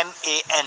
MAN,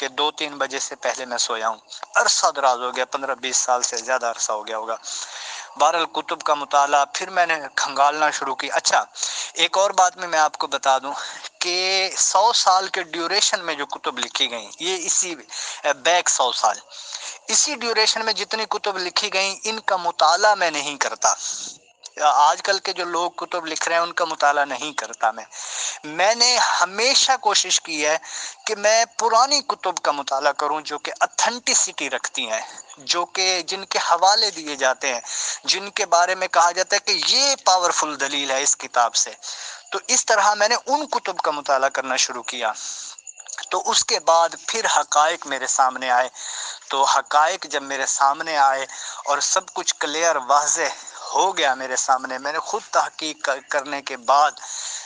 کہ 2-3 بجے سے پہلے میں سویا ہوں، عرصہ دراز ہو گیا، 15-20 سال سے زیادہ عرصہ ہو گیا ہوگا۔ بہرحال کتب کا مطالعہ پھر میں نے کھنگالنا شروع کی۔ اچھا ایک اور بات میں آپ کو بتا دوں کہ 100 سال کے ڈیوریشن میں جو کتب لکھی گئیں، یہ اسی بیک 100 سال، اسی ڈیوریشن میں جتنی کتب لکھی گئیں ان کا مطالعہ میں نہیں کرتا۔ آج کل کے جو لوگ کتب لکھ رہے ہیں ان کا مطالعہ نہیں کرتا میں نے ہمیشہ کوشش کی ہے کہ میں پرانی کتب کا مطالعہ کروں جو کہ اتھینٹسٹی رکھتی ہیں، جو کہ جن کے حوالے دیے جاتے ہیں، جن کے بارے میں کہا جاتا ہے کہ یہ پاورفل دلیل ہے اس کتاب سے۔ تو اس طرح میں نے ان کتب کا مطالعہ کرنا شروع کیا۔ تو اس کے بعد پھر حقائق میرے سامنے آئے۔ تو حقائق جب میرے سامنے آئے اور سب کچھ کلیئر واضح ہو گیا میرے سامنے، میں نے خود تحقیق کرنے کے بعد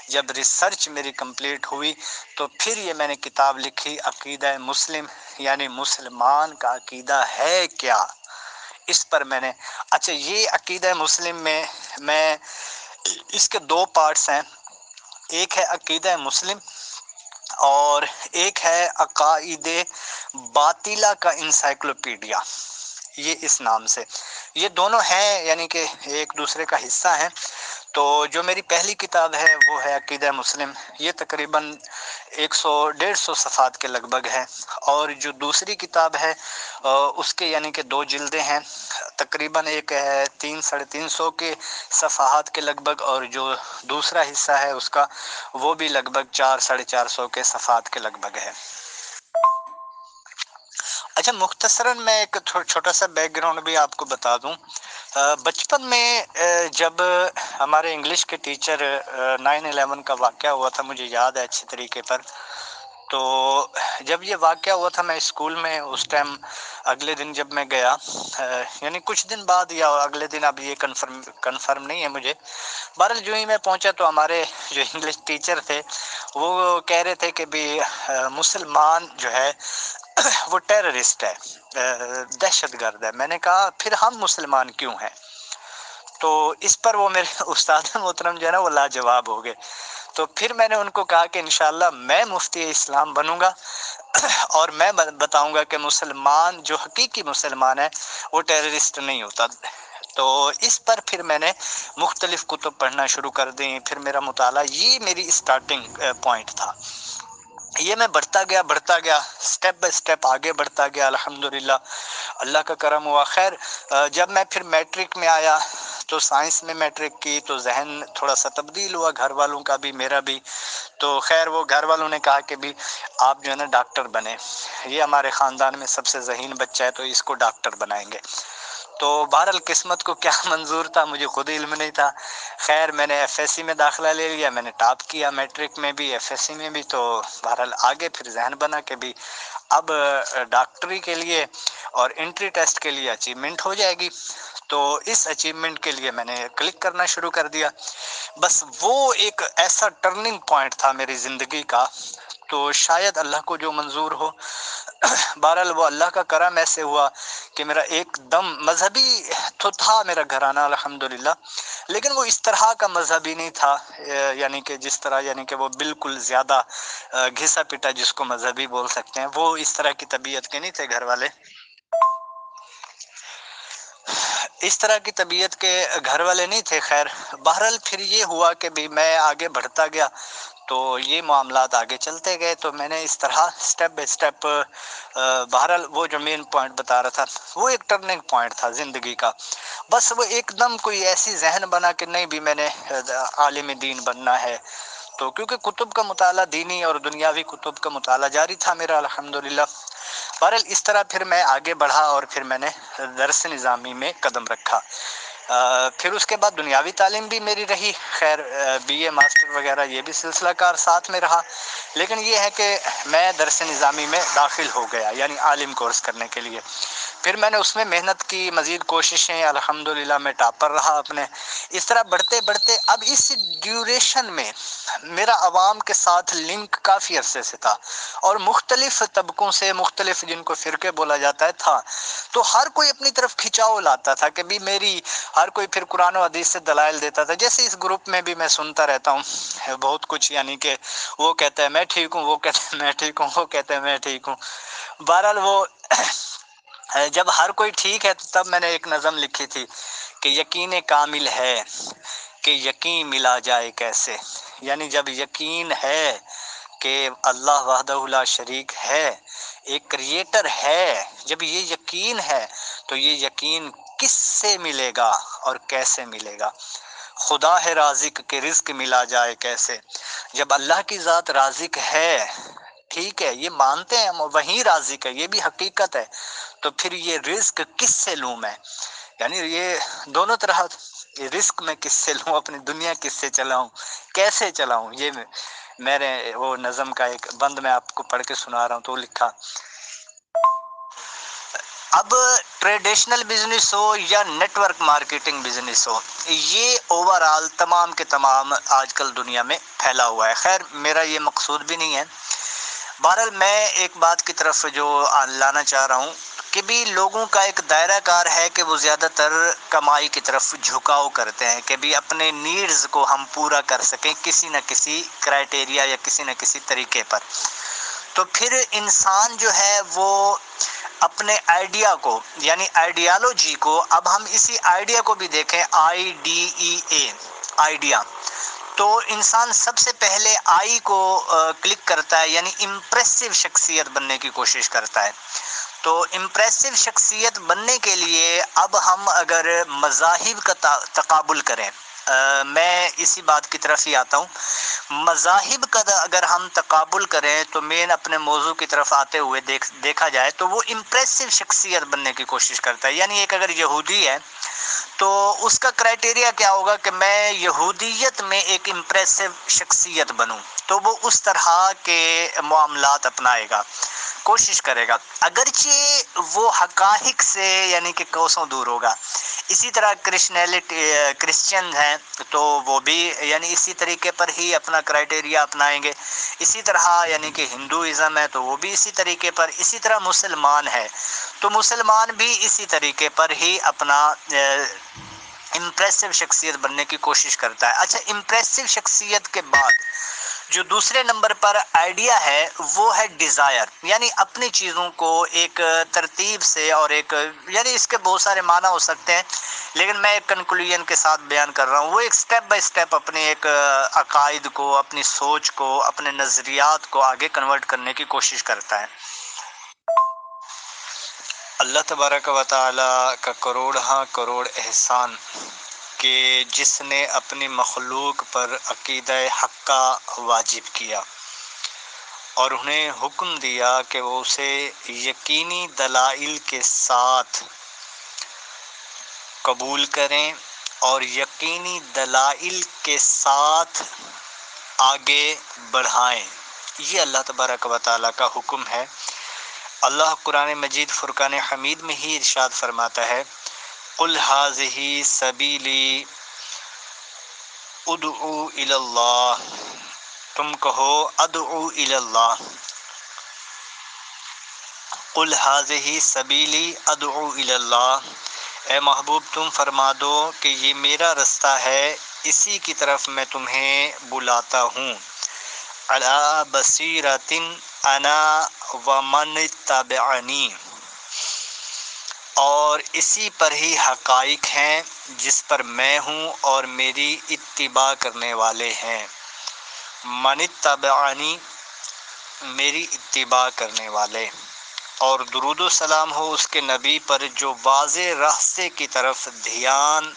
جب ریسرچ میری کمپلیٹ ہوئی تو پھر یہ میں نے کتاب لکھی، عقیدہ مسلم، یعنی مسلمان کا عقیدہ ہے کیا، اس پر میں نے۔ اچھا یہ عقیدہ مسلم میں اس کے 2 پارٹس ہیں، ایک ہے عقیدہ مسلم اور ایک ہے عقائد باطلہ کا انسائکلوپیڈیا، یہ اس نام سے، یہ دونوں ہیں یعنی کہ ایک دوسرے کا حصہ ہیں۔ تو جو میری پہلی کتاب ہے وہ ہے عقیدہ مسلم، یہ تقریباً 100-150 صفحات کے لگ بھگ ہے، اور جو دوسری کتاب ہے اس کے یعنی کہ 2 جلدیں ہیں، تقریباً ایک ہے 300-350 کے صفحات کے لگ بھگ، اور جو دوسرا حصہ ہے اس کا وہ بھی لگ بھگ 400-450 کے صفحات کے لگ بھگ ہے۔ اچھا مختصراً میں ایک چھوٹا سا بیک گراؤنڈ بھی آپ کو بتا دوں۔ بچپن میں جب ہمارے انگلش کے ٹیچر 9/11 کا واقعہ ہوا تھا، مجھے یاد ہے اچھے طریقے پر، تو جب یہ واقعہ ہوا تھا میں اسکول میں اس ٹائم، اگلے دن جب میں گیا، یعنی کچھ دن بعد یا اگلے دن، اب یہ کنفرم نہیں ہے مجھے، بہرحال جو ہی میں پہنچا تو ہمارے جو انگلش ٹیچر تھے وہ کہہ رہے تھے کہ بھی مسلمان جو ہے وہ ٹیررسٹ ہے، دہشت گرد ہے۔ میں نے کہا پھر ہم مسلمان کیوں ہیں؟ تو اس پر وہ میرے استاد محترم جو ہے نا وہ لاجواب ہو گئے۔ تو پھر میں نے ان کو کہا کہ انشاءاللہ میں مفتی اسلام بنوں گا اور میں بتاؤں گا کہ مسلمان جو حقیقی مسلمان ہے وہ ٹیررسٹ نہیں ہوتا۔ تو اس پر پھر میں نے مختلف کتب پڑھنا شروع کر دیں، پھر میرا مطالعہ، یہ میری سٹارٹنگ پوائنٹ تھا۔ یہ میں بڑھتا گیا سٹیپ بائی سٹیپ آگے بڑھتا گیا، الحمدللہ اللہ کا کرم ہوا۔ خیر جب میں پھر میٹرک میں آیا تو سائنس میں میٹرک کی تو ذہن تھوڑا سا تبدیل ہوا، گھر والوں کا بھی میرا بھی۔ تو خیر وہ گھر والوں نے کہا کہ بھی آپ جو ہے نا ڈاکٹر بنے، یہ ہمارے خاندان میں سب سے ذہین بچہ ہے تو اس کو ڈاکٹر بنائیں گے۔ تو بہرحال قسمت کو کیا منظور تھا مجھے خود علم نہیں تھا۔ خیر میں نے ایف ایس سی میں داخلہ لے لیا، میں نے ٹاپ کیا میٹرک میں بھی ایف ایس سی میں بھی۔ تو بہرحال آگے پھر ذہن بنا کہ بھی اب ڈاکٹری کے لیے اور انٹری ٹیسٹ کے لیے اچیومنٹ ہو جائے گی، تو اس اچیومنٹ کے لیے میں نے کلک کرنا شروع کر دیا۔ بس وہ ایک ایسا ٹرننگ پوائنٹ تھا میری زندگی کا، تو شاید اللہ کو جو منظور ہو، بہرحال وہ اللہ کا کرم ایسے ہوا کہ میرا ایک دم مذہبی تو تھا میرا گھرانہ الحمدللہ، لیکن وہ اس طرح کا مذہبی نہیں تھا، یعنی کہ جس طرح یعنی کہ وہ بالکل زیادہ گھسا پٹا جس کو مذہبی بول سکتے ہیں، وہ اس طرح کی طبیعت کے نہیں تھے گھر والے، اس طرح کی طبیعت کے گھر والے نہیں تھے۔ خیر بہرحال پھر یہ ہوا کہ بھی میں آگے بڑھتا گیا تو یہ معاملات آگے چلتے گئے، تو میں نے اس طرح سٹیپ بائی سٹیپ، بہرحال وہ جو مین پوائنٹ بتا رہا تھا وہ ایک ٹرننگ پوائنٹ تھا زندگی کا۔ بس وہ ایک دم کوئی ایسی ذہن بنا کہ نہیں بھی میں نے عالم دین بننا ہے، تو کیونکہ کتب کا مطالعہ، دینی اور دنیاوی کتب کا مطالعہ جاری تھا میرا الحمدللہ۔ بہرحال اس طرح پھر میں آگے بڑھا اور پھر میں نے درس نظامی میں قدم رکھا۔ پھر اس کے بعد دنیاوی تعلیم بھی میری رہی، خیر بی اے ماسٹر وغیرہ یہ بھی سلسلہ کار ساتھ میں رہا، لیکن یہ ہے کہ میں درس نظامی میں داخل ہو گیا یعنی عالم کورس کرنے کے لیے۔ پھر میں نے اس میں محنت کی، مزید کوششیں، الحمدللہ میں ٹاپر رہا اپنے۔ اس طرح بڑھتے بڑھتے اب اس ڈیوریشن میں میرا عوام کے ساتھ لنک کافی عرصے سے تھا، اور مختلف طبقوں سے، مختلف جن کو فرقے بولا جاتا ہے تھا، تو ہر کوئی اپنی طرف کھچاؤ لاتا تھا کہ بھی میری، ہر کوئی پھر قرآن و حدیث سے دلائل دیتا تھا۔ جیسے اس گروپ میں بھی میں سنتا رہتا ہوں بہت کچھ، یعنی کہ وہ کہتا ہے میں ٹھیک ہوں، وہ کہتا ہے میں ٹھیک ہوں، وہ کہتا ہے میں ٹھیک ہوں، بہرحال وہ جب ہر کوئی ٹھیک ہے تو تب میں نے ایک نظم لکھی تھی کہ یقین کامل ہے کہ یقین ملا جائے کیسے، یعنی جب یقین ہے کہ اللہ وحدہ لا شریک ہے، ایک کریٹر ہے، جب یہ یقین ہے تو یہ یقین کس سے ملے گا اور کیسے ملے گا؟ خدا ہے رازق کہ رزق ملا جائے کیسے، جب اللہ کی ذات رازق ہے، ٹھیک ہے، یہ مانتے ہیں ہم، وہی رازق ہے، یہ بھی حقیقت ہے، تو پھر یہ رزق کس سے لوں میں؟ یعنی یہ دونوں طرح، یہ رزق میں کس سے لوں، اپنی دنیا کس سے چلاؤں، کیسے چلاؤں؟ یہ میں نے وہ نظم کا ایک بند میں آپ کو پڑھ کے سنا رہا ہوں، تو لکھا اب ٹریڈیشنل بزنس ہو یا نیٹ ورک مارکیٹنگ بزنس ہو، یہ اوورآل تمام کے تمام آج کل دنیا میں پھیلا ہوا ہے۔ خیر میرا یہ مقصود بھی نہیں ہے، بہرحال میں ایک بات کی طرف جو لانا چاہ رہا ہوں کہ بھی لوگوں کا ایک دائرہ کار ہے کہ وہ زیادہ تر کمائی کی طرف جھکاؤ کرتے ہیں کہ بھی اپنے نیڈز کو ہم پورا کر سکیں کسی نہ کسی کرائٹیریا یا کسی نہ کسی طریقے پر۔ تو پھر انسان جو ہے وہ اپنے آئیڈیا کو، یعنی آئیڈیالوجی کو، اب ہم اسی آئیڈیا کو بھی دیکھیں، IDEA آئیڈیا، تو انسان سب سے پہلے آئی کو کلک کرتا ہے، یعنی امپریسو شخصیت بننے کی کوشش کرتا ہے۔ تو امپریسو شخصیت بننے کے لیے اب ہم اگر مذاہب کا تقابل کریں، میں اسی بات کی طرف ہی آتا ہوں، مذاہب کا اگر ہم تقابل کریں تو مین اپنے موضوع کی طرف آتے ہوئے دیکھا جائے تو وہ امپریسو شخصیت بننے کی کوشش کرتا ہے۔ یعنی ایک اگر یہودی ہے تو اس کا کرائٹیریا کیا ہوگا کہ میں یہودیت میں ایک امپریسو شخصیت بنوں، تو وہ اس طرح کے معاملات اپنائے گا، کوشش کرے گا، اگرچہ وہ حقائق سے یعنی کہ کوسوں دور ہوگا۔ اسی طرح کرسچن ہیں تو وہ بھی یعنی اسی طریقے پر ہی اپنا کرائٹیریا اپنائیں گے، اسی طرح یعنی کہ ہندوازم ہے تو وہ بھی اسی طریقے پر، اسی طرح مسلمان ہے تو مسلمان بھی اسی طریقے پر ہی اپنا امپریسو شخصیت بننے کی کوشش کرتا ہے۔ اچھا، امپریسو شخصیت کے بعد جو دوسرے نمبر پر آئیڈیا ہے وہ ہے ڈیزائر، یعنی اپنی چیزوں کو ایک ترتیب سے، اور ایک یعنی اس کے بہت سارے معنی ہو سکتے ہیں لیکن میں ایک کنکلوژن کے ساتھ بیان کر رہا ہوں، وہ ایک سٹیپ بائی سٹیپ اپنے ایک عقائد کو، اپنی سوچ کو، اپنے نظریات کو آگے کنورٹ کرنے کی کوشش کرتا ہے۔ اللہ تبارک و تعالی کا کروڑ احسان کہ جس نے اپنی مخلوق پر عقیدہ حقہ واجب کیا اور انہیں حکم دیا کہ وہ اسے یقینی دلائل کے ساتھ قبول کریں اور یقینی دلائل کے ساتھ آگے بڑھائیں۔ یہ اللہ تبارک و تعالیٰ کا حکم ہے۔ اللہ قرآن مجید فرقان حمید میں ہی ارشاد فرماتا ہے، قُلْ هَٰذِهِ سَبِيلِي ادعو الی اللہ، تم کہو ادعو الی اللہ، قُلْ هَٰذِهِ سَبِيلِي ادعو الی اللہ، اے محبوب تم فرما دو کہ یہ میرا رستہ ہے، اسی کی طرف میں تمہیں بلاتا ہوں، علی بصیرۃ انا ومن اتبعنی، اور اسی پر ہی حقائق ہیں جس پر میں ہوں اور میری اتباع کرنے والے ہیں، من اتبعنی، میری اتباع کرنے والے، اور درود و سلام ہو اس کے نبی پر جو واضح راستے کی طرف دھیان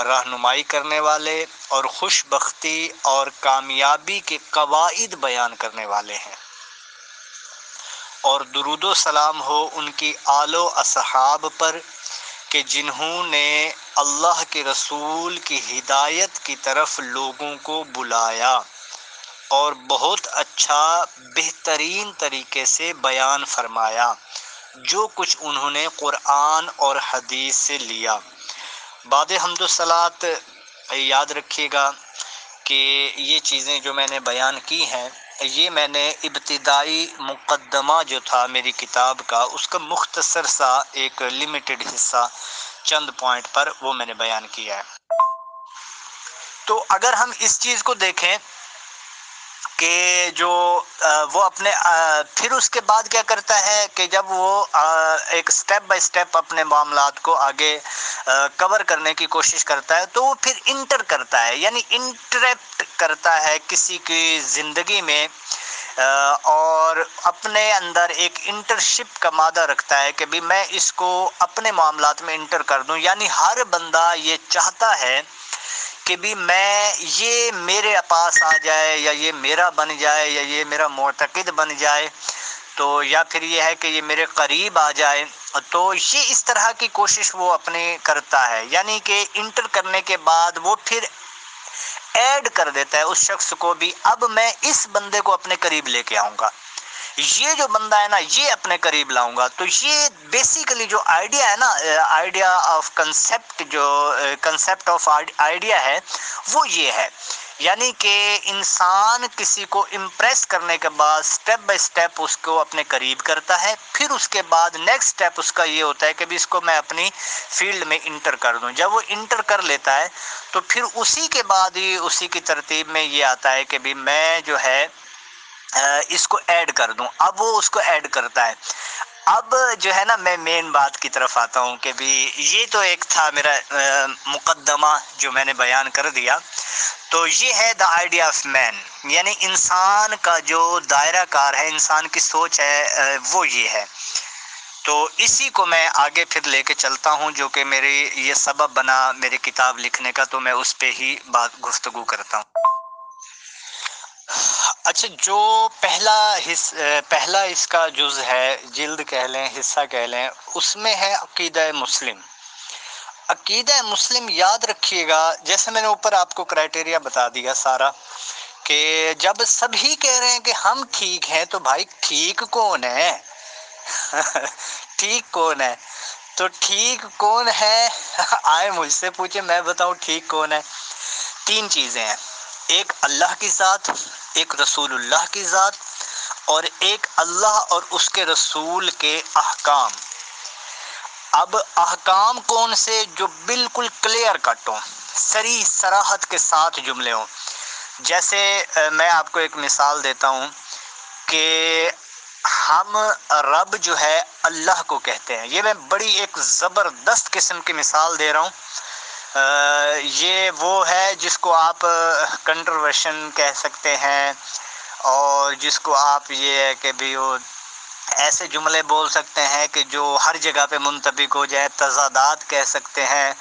رہنمائی کرنے والے اور خوش بختی اور کامیابی کے قواعد بیان کرنے والے ہیں، اور درود و سلام ہو ان کی آل و اصحاب پر کہ جنہوں نے اللہ کے رسول کی ہدایت کی طرف لوگوں کو بلایا اور بہت اچھا بہترین طریقے سے بیان فرمایا جو کچھ انہوں نے قرآن اور حدیث سے لیا۔ بعد حمد و صلات یاد رکھیے گا کہ یہ چیزیں جو میں نے بیان کی ہیں یہ میں نے ابتدائی مقدمہ جو تھا میری کتاب کا اس کا مختصر سا ایک لمیٹڈ حصہ چند پوائنٹ پر وہ میں نے بیان کیا ہے۔ تو اگر ہم اس چیز کو دیکھیں کہ کہ جو وہ اپنے پھر اس کے بعد کیا کرتا ہے کہ جب وہ ایک سٹیپ بائی سٹیپ اپنے معاملات کو آگے کور کرنے کی کوشش کرتا ہے تو وہ پھر انٹر کرتا ہے، یعنی انٹریکٹ کرتا ہے کسی کی زندگی میں، اور اپنے اندر ایک انٹرشپ کا مادہ رکھتا ہے کہ بھی میں اس کو اپنے معاملات میں انٹر کر دوں. یعنی ہر بندہ یہ چاہتا ہے کہ بھی میں یہ میرے پاس آ جائے، یا یہ میرا بن جائے، یا یہ میرا معتقد بن جائے، تو یا پھر یہ ہے کہ یہ میرے قریب آ جائے. تو یہ اس طرح کی کوشش وہ اپنے کرتا ہے، یعنی کہ انٹر کرنے کے بعد وہ پھر ایڈ کر دیتا ہے اس شخص کو بھی، اب میں اس بندے کو اپنے قریب لے کے آؤں گا، یہ جو بندہ ہے نا یہ اپنے قریب لاؤں گا. تو یہ بیسیکلی جو آئیڈیا ہے نا، آئیڈیا آف کنسیپٹ، جو کنسیپٹ آف آئیڈیا ہے وہ یہ ہے، یعنی کہ انسان کسی کو امپریس کرنے کے بعد سٹیپ بائی سٹیپ اس کو اپنے قریب کرتا ہے، پھر اس کے بعد نیکسٹ سٹیپ اس کا یہ ہوتا ہے کہ بھی اس کو میں اپنی فیلڈ میں انٹر کر دوں. جب وہ انٹر کر لیتا ہے تو پھر اسی کے بعد ہی اسی کی ترتیب میں یہ آتا ہے کہ بھی میں جو ہے اس کو ایڈ کر دوں. اب وہ اس کو ایڈ کرتا ہے. اب جو ہے نا میں مین بات کی طرف آتا ہوں کہ بھی یہ تو ایک تھا میرا مقدمہ جو میں نے بیان کر دیا. تو یہ ہے دا آئیڈیا آف مین، یعنی انسان کا جو دائرہ کار ہے، انسان کی سوچ ہے، وہ یہ ہے. تو اسی کو میں آگے پھر لے کے چلتا ہوں، جو کہ میری یہ سبب بنا میری کتاب لکھنے کا، تو میں اس پہ ہی بات گفتگو کرتا ہوں. اچھا، جو پہلا اس کا جز ہے، جلد کہہ لیں، حصہ کہہ لیں، اس میں ہے عقیدہ مسلم. عقیدہ مسلم یاد رکھیے گا، جیسے میں نے اوپر آپ کو کرائٹیریا بتا دیا سارا، کہ جب سبھی کہہ رہے ہیں کہ ہم ٹھیک ہیں تو بھائی ٹھیک کون ہے؟ ٹھیک کون ہے؟ تو ٹھیک کون ہے آئے مجھ سے پوچھے، میں بتاؤں ٹھیک کون ہے. تین چیزیں ہیں، ایک اللہ کی ذات، ایک رسول اللہ کی ذات، اور ایک اللہ اور اس کے رسول کے احکام. اب احکام کون سے؟ جو بالکل کلیئر کٹ ہوں، صریح صراحت کے ساتھ جملے ہوں. جیسے میں آپ کو ایک مثال دیتا ہوں کہ ہم رب جو ہے اللہ کو کہتے ہیں. یہ میں بڑی ایک زبردست قسم کی مثال دے رہا ہوں. یہ وہ ہے جس کو آپ کنٹروورشن کہہ سکتے ہیں، اور جس کو آپ یہ ہے کہ بھی وہ ایسے جملے بول سکتے ہیں کہ جو ہر جگہ پہ منطبق ہو جائے، تضادات کہہ سکتے ہیں،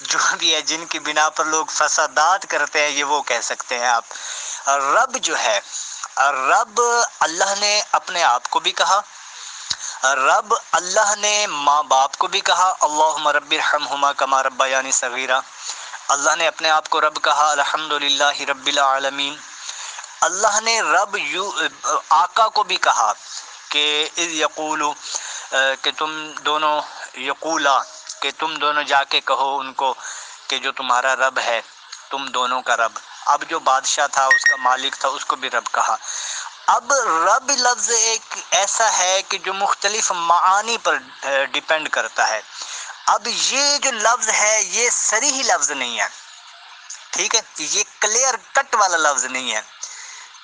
جو بھی ہے جن کی بنا پر لوگ فسادات کرتے ہیں، یہ وہ کہہ سکتے ہیں آپ. رب جو ہے، رب اللہ نے اپنے آپ کو بھی کہا، رب اللہ نے ماں باپ کو بھی کہا، اللہم رب ارحمہما کما ربیانی صغیرا. اللہ نے اپنے آپ کو رب کہا، الحمدللہ رب العالمین. اللہ نے رب آقا کو بھی کہا کہ اذ یقولو، کہ تم دونوں، یقولا، کہ تم دونوں جا کے کہو ان کو کہ جو تمہارا رب ہے، تم دونوں کا رب. اب جو بادشاہ تھا، اس کا مالک تھا، اس کو بھی رب کہا. اب رب لفظ ایک ایسا ہے کہ جو مختلف معانی پر ڈیپینڈ کرتا ہے. اب یہ جو لفظ ہے یہ صریح لفظ نہیں ہے، ٹھیک ہے، یہ کلیئر کٹ والا لفظ نہیں ہے،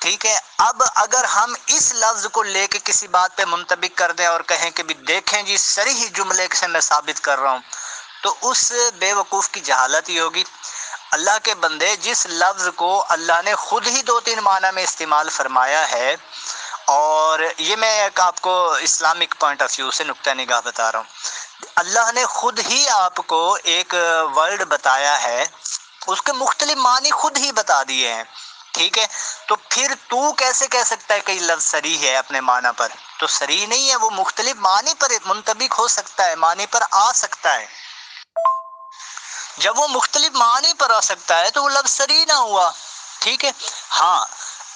ٹھیک ہے. اب اگر ہم اس لفظ کو لے کے کسی بات پہ منطبق کر دیں اور کہیں کہ بھی دیکھیں جی صریح جملے سے میں ثابت کر رہا ہوں، تو اس بے وقوف کی جہالت ہی ہوگی. اللہ کے بندے، جس لفظ کو اللہ نے خود ہی 2-3 معنی میں استعمال فرمایا ہے، اور یہ میں ایک آپ کو اسلامک پوائنٹ آف ویو سے نقطہ نگاہ بتا رہا ہوں، اللہ نے خود ہی آپ کو ایک ورڈ بتایا ہے، اس کے مختلف معنی خود ہی بتا دیے ہیں، ٹھیک ہے. تو پھر تو کیسے کہہ سکتا ہے کہ یہ لفظ صریح ہے اپنے معنی پر؟ تو صریح نہیں ہے، وہ مختلف معنی پر منطبق ہو سکتا ہے، معنی پر آ سکتا ہے. جب وہ مختلف معنی پر آ سکتا ہے تو وہ لفظ صریح نہ ہوا، ٹھیک ہے. ہاں،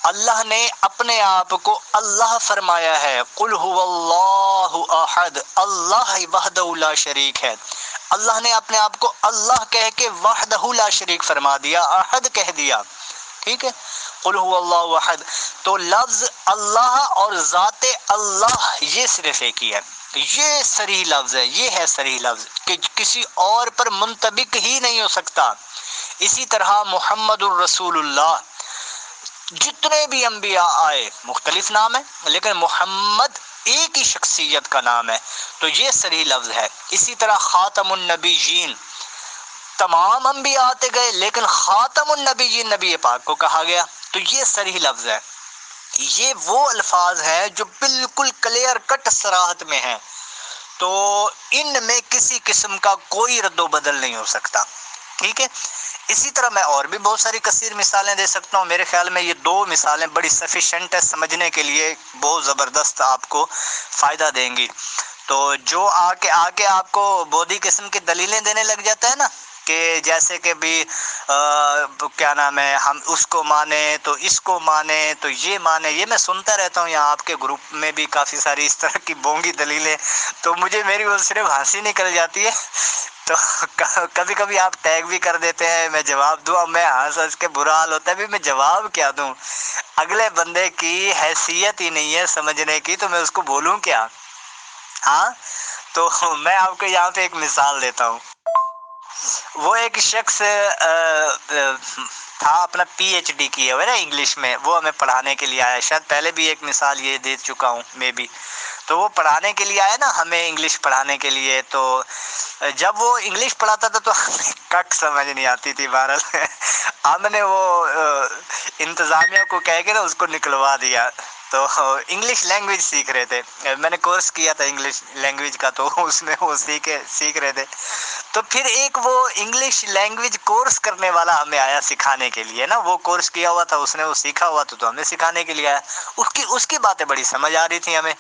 اللہ نے اپنے آپ کو اللہ فرمایا ہے، قل هو اللہ احد، اللہ وحدہ لا شریک ہے. اللہ نے اپنے آپ کو اللہ کہہ کے وحدہ لا شریک فرما دیا، احد کہہ دیا، ٹھیک ہے. قل هو اللہ احد. تو لفظ اللہ اور ذات اللہ یہ صرف ایک ہی ہے، یہ صریح لفظ ہے، یہ ہے صریح لفظ کہ کسی اور پر منطبق ہی نہیں ہو سکتا. اسی طرح محمد الرسول اللہ، جتنے بھی انبیاء آئے مختلف نام ہے، لیکن محمد ایک ہی شخصیت کا نام ہے، تو یہ صریح لفظ ہے۔ اسی طرح خاتم النبیین، تمام انبیاء آتے گئے لیکن خاتم النبیین نبی پاک کو کہا گیا، تو یہ صریح لفظ ہے۔ یہ وہ الفاظ ہیں جو بالکل کلیئر کٹ صراحت میں ہیں، تو ان میں کسی قسم کا کوئی رد و بدل نہیں ہو سکتا، ٹھیک ہے۔ اسی طرح میں اور بھی بہت ساری کثیر مثالیں دے سکتا ہوں، میرے خیال میں یہ 2 مثالیں بڑی سفیشینٹ ہے سمجھنے کے لیے، بہت زبردست آپ کو فائدہ دیں گی۔ تو جو آ کے آپ کو بودھی قسم کی دلیلیں دینے لگ جاتا ہے نا، کہ جیسے کہ بھی کیا نام ہے، ہم اس کو مانے تو اس کو مانے تو یہ مانے، یہ میں سنتا رہتا ہوں یہاں آپ کے گروپ میں بھی کافی ساری اس طرح کی بونگی دلیلیں، تو مجھے میری وہ صرف ہنسی نکل جاتی ہے۔ تو کبھی کبھی آپ ٹیگ بھی کر دیتے ہیں، میں جواب دوں، اب میں ہنس کے برا حال ہوتا ہے، بھی میں جواب کیا دوں، اگلے بندے کی حیثیت ہی نہیں ہے سمجھنے کی، تو میں اس کو بولوں کیا؟ ہاں، تو میں آپ کو یہاں پہ ایک مثال دیتا ہوں۔ وہ ایک شخص تھا، اپنا پی ایچ ڈی کیا ہوا ہے نا انگلش میں، وہ ہمیں پڑھانے کے لیے آیا، شاید پہلے بھی ایک مثال یہ دے چکا ہوں میں بھی۔ تو وہ پڑھانے کے لیے آیا نا ہمیں، انگلش پڑھانے کے لیے، تو جب وہ انگلش پڑھاتا تھا تو ہمیں کٹ سمجھ نہیں آتی تھی، بہرحال ہم نے وہ انتظامیہ کو کہہ کے نا اس کو نکلوا دیا۔ تو انگلش لینگویج سیکھ رہے تھے، میں نے کورس کیا تھا انگلش لینگویج کا، تو اس میں وہ سیکھ رہے تھے۔ تو پھر ایک وہ انگلش لینگویج کورس کرنے والا ہمیں آیا سکھانے کے لیے نا، وہ کورس کیا ہوا تھا اس نے، وہ سیکھا ہوا تو ہمیں سکھانے کے لیے آیا، اس کی باتیں بڑی سمجھ آ رہی تھی ہمیں۔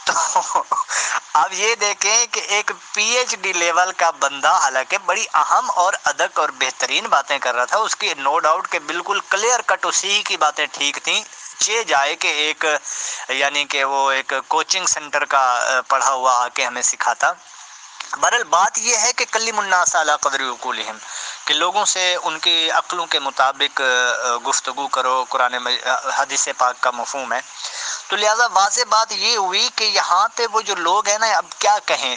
تو اب یہ دیکھیں کہ ایک پی ایچ ڈی لیول کا بندہ، حالانکہ بڑی اہم اور ادق اور بہترین باتیں کر رہا تھا، اس کی نو ڈاؤٹ کہ بالکل کلیئر کٹ اسی کی باتیں ٹھیک تھیں، یہ جائے کہ ایک یعنی کہ وہ ایک کوچنگ سینٹر کا پڑھا ہوا آ کے ہمیں سکھاتا۔ بہرحال بات یہ ہے کہ کلم الناس علی قدر عقولہم، کہ لوگوں سے ان کی عقلوں کے مطابق گفتگو کرو، قرآن حدیث پاک کا مفہوم ہے۔ تو لہٰذا واضح بات یہ ہوئی کہ یہاں پہ وہ جو لوگ ہیں نا، اب کیا کہیں،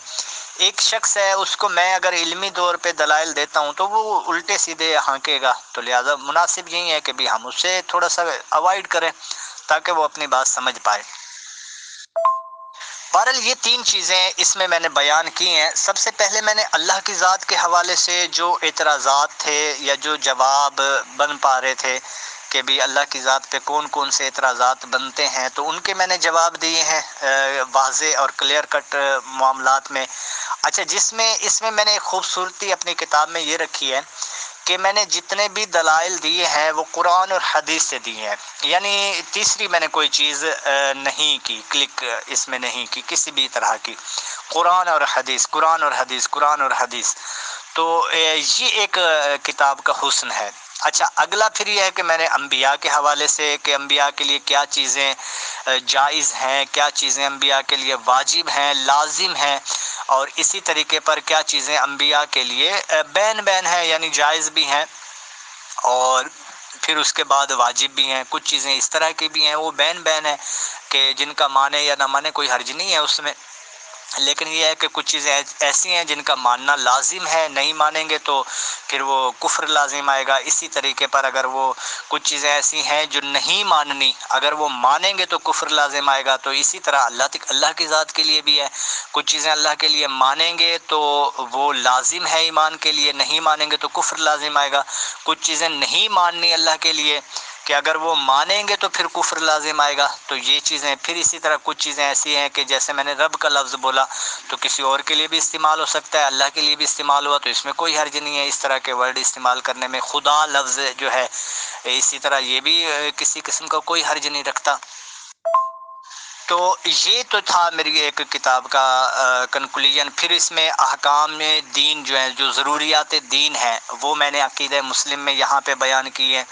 ایک شخص ہے، اس کو میں اگر علمی طور پہ دلائل دیتا ہوں تو وہ الٹے سیدھے ہانکے گا، تو لہٰذا مناسب یہی ہے کہ بھی ہم اس سے تھوڑا سا اوائڈ کریں تاکہ وہ اپنی بات سمجھ پائے۔ بہرحال یہ 3 چیزیں اس میں نے بیان کی ہیں۔ سب سے پہلے میں نے اللہ کی ذات کے حوالے سے جو اعتراضات تھے یا جو جواب بن پا رہے تھے کہ بھی اللہ کی ذات پہ کون کون سے اعتراضات بنتے ہیں، تو ان کے میں نے جواب دیے ہیں واضح اور کلیئر کٹ معاملات میں۔ اچھا، اس میں میں نے ایک خوبصورتی اپنی کتاب میں یہ رکھی ہے کہ میں نے جتنے بھی دلائل دیے ہیں وہ قرآن اور حدیث سے دیے ہیں، یعنی تیسری میں نے کوئی چیز نہیں کی، کلک اس میں نہیں کی کسی بھی طرح کی، قرآن اور حدیث، قرآن اور حدیث، قرآن اور حدیث۔ تو یہ ایک کتاب کا حسن ہے۔ اچھا، اگلا پھر یہ ہے کہ میں نے انبیاء کے حوالے سے کہ انبیاء کے لیے کیا چیزیں جائز ہیں، کیا چیزیں انبیاء کے لیے واجب ہیں، لازم ہیں، اور اسی طریقے پر کیا چیزیں انبیاء کے لیے بین ہیں، یعنی جائز بھی ہیں، اور پھر اس کے بعد واجب بھی ہیں۔ کچھ چیزیں اس طرح کی بھی ہیں وہ بین ہیں کہ جن کا مانے یا نہ مانے کوئی حرج نہیں ہے اس میں، لیکن یہ ہے کہ کچھ چیزیں ایسی ہیں جن کا ماننا لازم ہے، نہیں مانیں گے تو پھر وہ کفر لازم آئے گا۔ اسی طریقے پر اگر وہ کچھ چیزیں ایسی ہیں جو نہیں ماننی، اگر وہ مانیں گے تو کفر لازم آئے گا، تو اسی طرح اللہ کی ذات کے لیے بھی ہے، کچھ چیزیں اللہ کے لیے مانیں گے تو وہ لازم ہے ایمان کے لیے، نہیں مانیں گے تو کفر لازم آئے گا۔ کچھ چیزیں نہیں ماننی اللہ کے لیے کہ اگر وہ مانیں گے تو پھر کفر لازم آئے گا، تو یہ چیزیں پھر اسی طرح کچھ چیزیں ایسی ہیں کہ جیسے میں نے رب کا لفظ بولا تو کسی اور کے لیے بھی استعمال ہو سکتا ہے، اللہ کے لیے بھی استعمال ہوا تو اس میں کوئی حرج نہیں ہے اس طرح کے ورڈ استعمال کرنے میں۔ خدا لفظ جو ہے اسی طرح یہ بھی کسی قسم کا کوئی حرج نہیں رکھتا۔ تو یہ تو تھا میری ایک کتاب کا کنکلوژن۔ پھر اس میں احکام دین جو ہیں، جو ضروریات دین ہیں، وہ میں نے عقیدہ مسلم میں یہاں پہ بیان کی ہے۔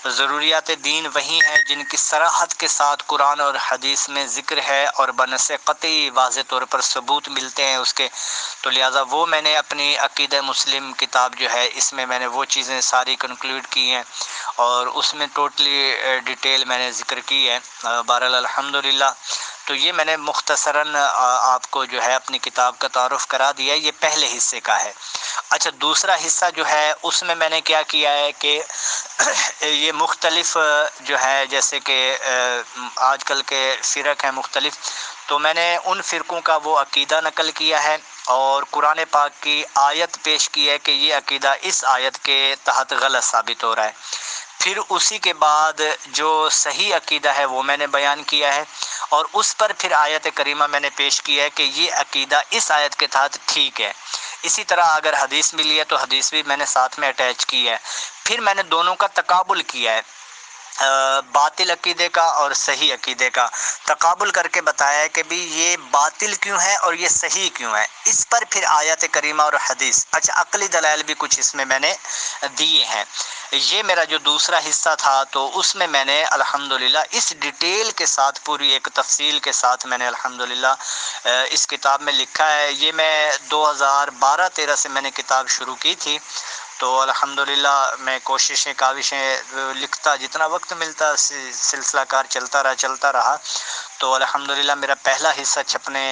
ضروریات دین وہی ہیں جن کی صراحت کے ساتھ قرآن اور حدیث میں ذکر ہے اور بنص قطعی واضح طور پر ثبوت ملتے ہیں اس کے، تو لہٰذا وہ میں نے اپنی عقیدہ مسلم کتاب جو ہے اس میں نے وہ چیزیں ساری کنکلوڈ کی ہیں اور اس میں ٹوٹلی ڈیٹیل میں نے ذکر کی ہے۔ بہرحال الحمدللہ تو یہ میں نے مختصراً آپ کو جو ہے اپنی کتاب کا تعارف کرا دیا، یہ پہلے حصے کا ہے۔ اچھا، دوسرا حصہ جو ہے اس میں میں نے کیا کیا ہے کہ یہ مختلف جو ہے جیسے کہ آج کل کے فرق ہیں مختلف، تو میں نے ان فرقوں کا وہ عقیدہ نقل کیا ہے اور قرآن پاک کی آیت پیش کی ہے کہ یہ عقیدہ اس آیت کے تحت غلط ثابت ہو رہا ہے۔ پھر اسی کے بعد جو صحیح عقیدہ ہے وہ میں نے بیان کیا ہے، اور اس پر پھر آیت کریمہ میں نے پیش کیا ہے کہ یہ عقیدہ اس آیت کے تحت ٹھیک ہے۔ اسی طرح اگر حدیث ملی ہے تو حدیث بھی میں نے ساتھ میں اٹیچ کی ہے۔ پھر میں نے دونوں کا تقابل کیا ہے، باطل عقیدے کا اور صحیح عقیدے کا تقابل کر کے بتایا ہے کہ بھی یہ باطل کیوں ہے اور یہ صحیح کیوں ہے۔ اس پر پھر آیت کریمہ اور حدیث، اچھا عقلی دلائل بھی کچھ اس میں نے دیے ہیں۔ یہ میرا جو دوسرا حصہ تھا تو اس میں نے الحمدللہ اس ڈیٹیل کے ساتھ پوری ایک تفصیل کے ساتھ میں نے الحمدللہ اس کتاب میں لکھا ہے۔ یہ میں 2012-13 سے میں نے کتاب شروع کی تھی، تو الحمدللہ میں کوششیں کاوشیں لکھتا، جتنا وقت ملتا سلسلہ کار چلتا رہا، تو الحمدللہ میرا پہلا حصہ چھپنے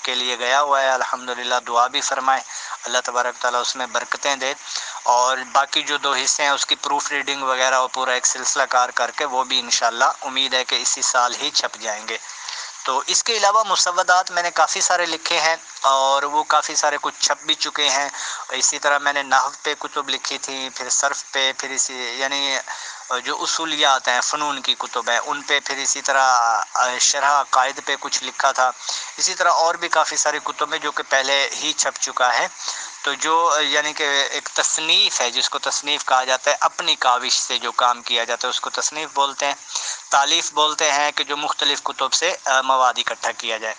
کے لیے گیا ہوا ہے۔ الحمدللہ دعا بھی فرمائے، اللہ تبارک تعالیٰ اس میں برکتیں دے، اور باقی جو 2 حصے ہیں اس کی پروف ریڈنگ وغیرہ اور پورا ایک سلسلہ کار کر کے وہ بھی انشاءاللہ امید ہے کہ اسی سال ہی چھپ جائیں گے۔ تو اس کے علاوہ مسودات میں نے کافی سارے لکھے ہیں اور وہ کافی سارے کچھ چھپ بھی چکے ہیں۔ اسی طرح میں نے نحو پہ کتب لکھی تھی، پھر صرف پہ، پھر اسی یعنی جو اصولیات ہیں فنون کی کتب ہیں ان پہ، پھر اسی طرح شرح عقائد پہ کچھ لکھا تھا۔ اسی طرح اور بھی کافی ساری کتب ہیں جو کہ پہلے ہی چھپ چکا ہے۔ تو جو یعنی کہ ایک تصنیف ہے، جس کو تصنیف کہا جاتا ہے، اپنی کاوش سے جو کام کیا جاتا ہے اس کو تصنیف بولتے ہیں۔ تالیف بولتے ہیں کہ جو مختلف کتب سے مواد اکٹھا کیا جائے۔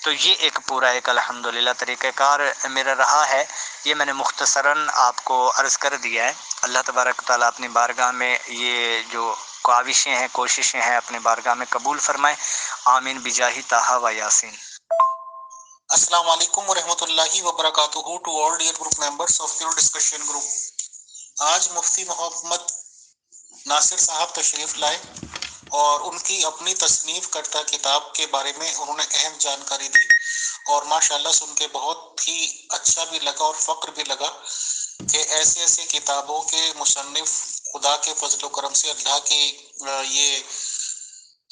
تو یہ ایک پورا ایک الحمدللہ طریقہ کار میرا رہا ہے، یہ میں نے مختصراً آپ کو عرض کر دیا ہے۔ اللہ تبارک تعالیٰ اپنی بارگاہ میں یہ جو کاوشیں ہیں، کوششیں ہیں، اپنے بارگاہ میں قبول فرمائے، آمین بجاہ طٰہٰ و یاسین۔ السلام علیکم ورحمۃ اللہ وبرکاتہ to all dear group members of pure discussion group. آج مفتی محمد ناصر صاحب تشریف لائے اور ان کی اپنی تصنیف کردہ کتاب کے بارے میں انہوں نے اہم جانکاری دی، اور ماشاءاللہ سن کے بہت ہی اچھا بھی لگا اور فخر بھی لگا کہ ایسے کتابوں کے مصنف خدا کے فضل و کرم سے اللہ کی یہ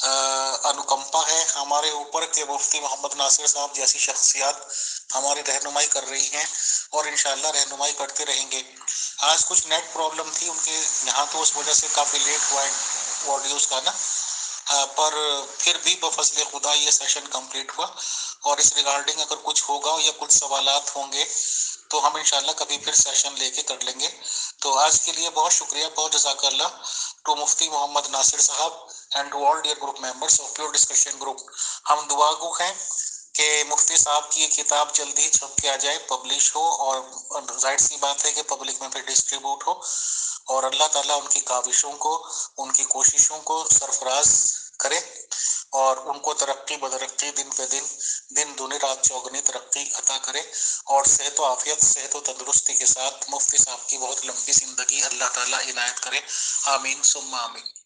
انوکمپا ہے ہمارے اوپر کہ مفتی محمد ناصر صاحب جیسی شخصیات ہماری رہنمائی کر رہی ہیں اور انشاءاللہ رہنمائی کرتے رہیں گے۔ آج کچھ نیٹ پرابلم تھی ان کے یہاں، تو اس وجہ سے کافی لیٹ ہوا ہے آڈیوز کا نا، پر پھر بھی بفضل خدا یہ سیشن کمپلیٹ ہوا، اور اس ریگارڈنگ اگر کچھ ہوگا یا کچھ سوالات ہوں گے تو ہم انشاءاللہ کبھی پھر سیشن لے کے کر لیں گے۔ تو آج کے لیے بہت شکریہ، بہت جزاک اللہ to Mufti Muhammad Nasir Sahab and to all dear group members of pure discussion group. ہم دعا گو ہیں کہ مفتی صاحب کی یہ کتاب جلدی چھپ کے آ جائے، پبلش ہو، اور ظاہر سی بات ہے کہ پبلک میں پھر ڈسٹریبیوٹ ہو، اور اللہ تعالیٰ ان کی کاوشوں کو، ان کی کوششوں کو سرفراز کرے اور ان کو ترقی بدرقی دن پہ دن دونی رات چوگنی ترقی عطا کرے، اور صحت و عافیت، صحت و تندرستی کے ساتھ مفتی صاحب کی بہت لمبی زندگی اللہ تعالیٰ عنایت کرے، آمین ثم آمین۔